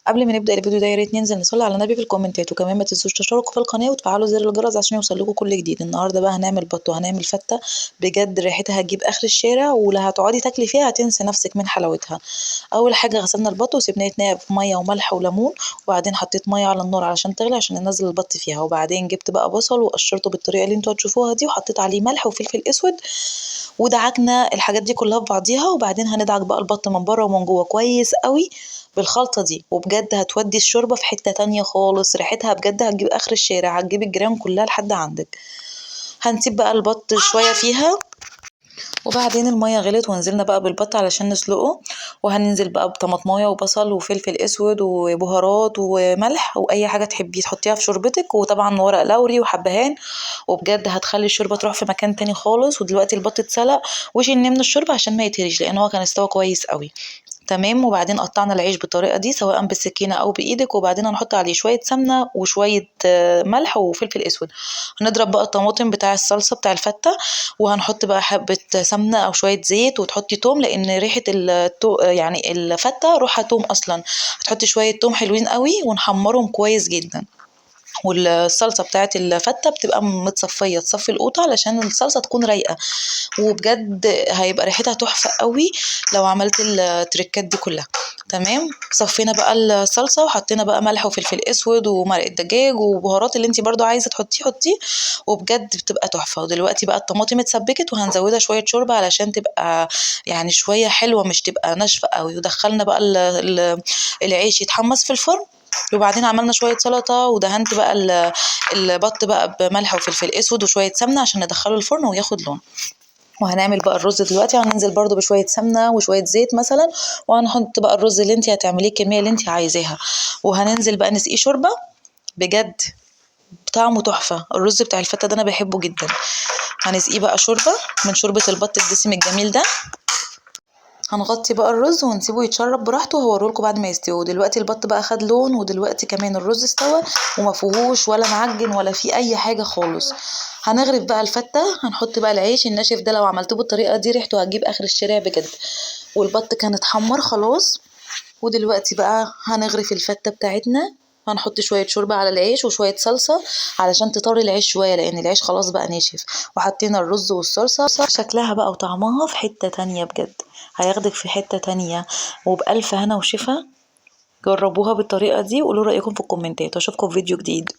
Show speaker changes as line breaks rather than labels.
قبل ما نبدا الفيديو ده يا ريت ننزل نصلي على النبي في الكومنتات، وكمان ما تنسوش تشتركوا في القناه وتفعلوا زر الجرس عشان يوصلكوا كل جديد. النهارده بقى هنعمل بط وهنعمل فته بجد ريحتها هتجيب اخر الشارع، ولا هتقعدي تاكلي فيها هتنسي نفسك من حلاوتها. اول حاجه غسلنا البط وسيبناه يتنقع في ميه وملح وليمون، وبعدين حطيت ميه على النار علشان تغلي عشان ننزل البط فيها، وبعدين جبت بقى بصل وقشرته بالطريقه اللي انتوا هتشوفوها دي، وحطيت عليه ملح وفلفل اسود، ودعكنا الحاجات دي كلها في بعضيها. وبعدين هندعك بقى البط من بره ومن جوه كويس قوي بالخلطة دي، وبجد هتودي الشوربة في حتة تانية خالص. ريحتها بجد هتجيب اخر الشارع، هتجيب الجيران كلها لحد عندك. هنسيب بقى البط شوية فيها، وبعدين المية غلت ونزلنا بقى بالبط علشان نسلقه. وهننزل بقى بطماطمايه وبصل وفلفل اسود وبهارات وملح واي حاجه تحبي تحطيها في شوربتك، وطبعا ورق لوري وحبهان، وبجد هتخلي الشوربه تروح في مكان تاني خالص. ودلوقتي البط اتسلق وشيلناه من الشوربه عشان ما يتهريش، لان هو كان استوى كويس قوي. تمام. وبعدين قطعنا العيش بالطريقه دي سواء بالسكينه او بايدك، وبعدين هنحط عليه شويه سمنه وشويه ملح وفلفل اسود. هنضرب بقى الطماطم بتاع الصلصه بتاع الفته، وهنحط بقى حبه سمنه او شويه زيت، وتحطي توم لان ريحه يعني الفته روحها توم اصلا. هتحطي شويه توم حلوين قوي ونحمرهم كويس جدا. والصلصه بتاعت الفته بتبقى متصفيه، تصفي القوطه علشان الصلصه تكون رايقه، وبجد هيبقى ريحتها تحفه قوي لو عملت التريكات دي كلها. تمام. صفينا بقى الصلصه وحطينا بقى ملح وفلفل اسود ومرق الدجاج وبهارات اللي انت برضو عايزه تحطيه حطيه، وبجد بتبقى تحفه. ودلوقتي بقى الطماطم اتسبكت وهنزودها شويه شوربه علشان تبقى يعني شويه حلوه مش تبقى ناشفه قوي. ودخلنا بقى العيش يتحمص في الفرن، وبعدين عملنا شويه سلطه، ودهنت بقى البط بقى بملح وفلفل اسود وشويه سمنه عشان ندخله الفرن وياخد لون. وهنعمل بقى الرز دلوقتي، هننزل برضو بشويه سمنه وشويه زيت مثلا، وهنحط بقى الرز اللي انت هتعمليه الكميه اللي انت عايزاها، وهننزل بقى نسقيه شوربه. بجد طعمه تحفه. الرز بتاع الفته ده انا بحبه جدا. هنسقيه بقى شوربه من شوربه البط الدسم الجميل ده. هنغطي بقى الرز ونسيبه يتشرب براحته، وهوريلكوا بعد ما يستوي. دلوقتي البط بقى خد لون، ودلوقتي كمان الرز استوى وما فيهوش ولا معجن ولا فيه اي حاجه خالص. هنغرف بقى الفته، هنحط بقى العيش الناشف ده، لو عملتوه بالطريقه دي ريحته هتجيب اخر الشارع بجد. والبط كان اتحمر خلاص. ودلوقتي بقى هنغرف الفته بتاعتنا، هنحط شوية شوربة على العيش وشوية صلصة علشان تطري العيش شوية، لأن العيش خلاص بقى ناشف. وحطينا الرز والصلصة، شكلها بقى وطعمها في حتة تانية بجد، هياخدك في حتة تانية. وبألف هنا وشفا. جربوها بالطريقة دي وقولوا رأيكم في الكومنتات، واشوفكم في فيديو جديد.